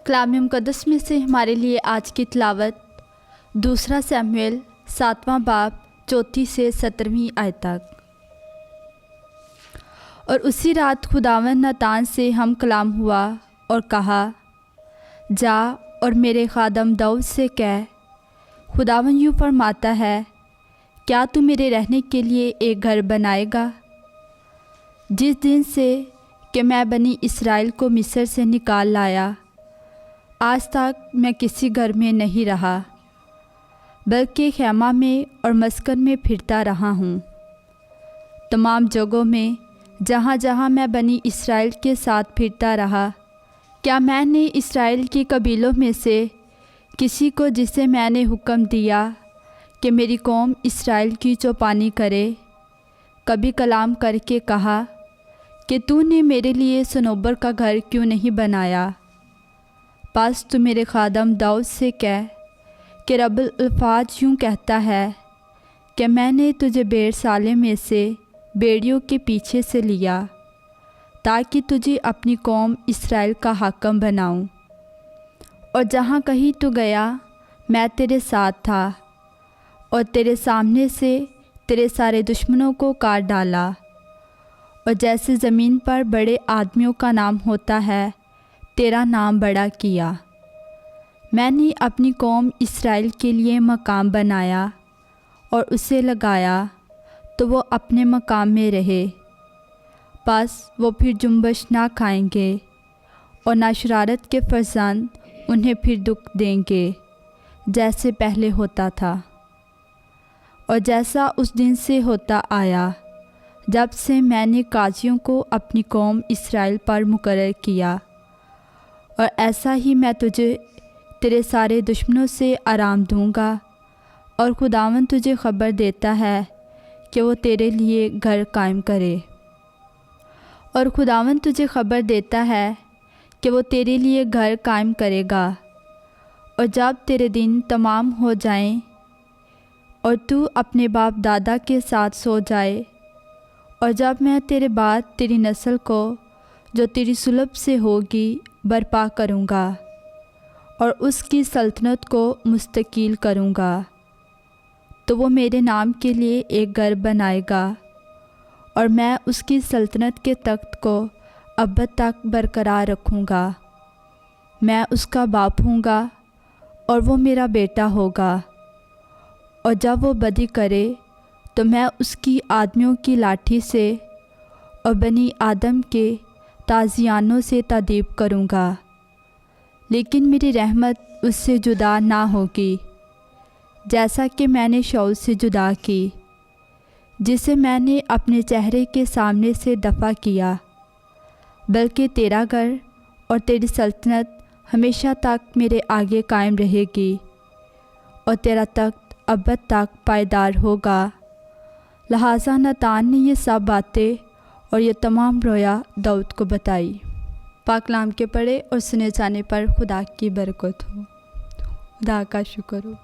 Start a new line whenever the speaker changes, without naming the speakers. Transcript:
कलाम मुक़द्दस में से हमारे लिए आज की तिलावत 2 शमूएल 7वां बाब 34 से 17वीं आयत तक। और उसी रात खुदावंद नातान से हम कलाम हुआ और कहा, जा और मेरे खादम दाऊद से कह, खुदावंद यूँ फरमाता है, क्या तू मेरे रहने के लिए एक घर बनाएगा? जिस दिन से कि मैं बनी इस्राएल को मिस्र से निकाल लाया, आज तक मैं किसी घर में नहीं रहा, बल्कि खैमा में और मस्कन में फिरता रहा हूँ। तमाम जगहों में जहाँ जहाँ मैं बनी इस्राएल के साथ फिरता रहा, क्या मैंने इस्राएल के कबीलों में से किसी को, जिसे मैंने हुक्म दिया कि मेरी कौम इस्राएल की चौपानी करे, कभी कलाम करके कहा कि तूने मेरे लिए सनोबर का घर क्यों नहीं बनाया? बस तू मेरे खादम दाऊद से कह कि रब्बुल अल्फाज यूँ कहता है कि मैंने तुझे बेरसाले में से बेड़ियों के पीछे से लिया, ताकि तुझे अपनी कौम इस्राएल का हाकिम बनाऊं। और जहाँ कहीं तू गया मैं तेरे साथ था, और तेरे सामने से तेरे सारे दुश्मनों को काट डाला। और जैसे ज़मीन पर बड़े आदमियों का नाम होता है, तेरा नाम बड़ा किया। मैंने अपनी कौम इस्राएल के लिए मकाम बनाया और उसे लगाया, तो वो अपने मकाम में रहे। बस वो फिर जुम्बश ना खाएंगे और ना शरारत के फरजंद उन्हें फिर दुख देंगे, जैसे पहले होता था और जैसा उस दिन से होता आया जब से मैंने काजियों को अपनी कौम इस्राएल पर मुकर्रर किया। और ऐसा ही मैं तुझे तेरे सारे दुश्मनों से आराम दूंगा। और खुदावंद तुझे ख़बर देता है कि वो तेरे लिए घर कायम करे। और खुदावंद तुझे ख़बर देता है कि वो तेरे लिए घर कायम करेगा। और जब तेरे दिन तमाम हो जाएं और तू अपने बाप दादा के साथ सो जाए, और जब मैं तेरे बाद तेरी नस्ल को, जो तेरी सुलभ से होगी, बर्पा करूँगा और उसकी सल्तनत को मुस्तकील करूँगा, तो वो मेरे नाम के लिए एक घर बनाएगा। और मैं उसकी सल्तनत के तख्त को अब तक बरकरार रखूँगा। मैं उसका बाप हूँगा और वो मेरा बेटा होगा। और जब वो बदी करे, तो मैं उसकी आदमियों की लाठी से और बनी आदम के ताजियानों से तादीब करूँगा। लेकिन मेरी रहमत उससे जुदा ना होगी, जैसा कि मैंने शाऊल से जुदा की, जिसे मैंने अपने चेहरे के सामने से दफ़ा किया। बल्कि तेरा घर और तेरी सल्तनत हमेशा तक मेरे आगे कायम रहेगी, और तेरा तख्त अब तक पायदार होगा। लिहाजा नातान ने ये सब बातें और ये तमाम रोया दाऊद को बताई। पाक कलाम के पढ़े और सुने जाने पर खुदा की बरकत हो। खुदा का शुक्र हो।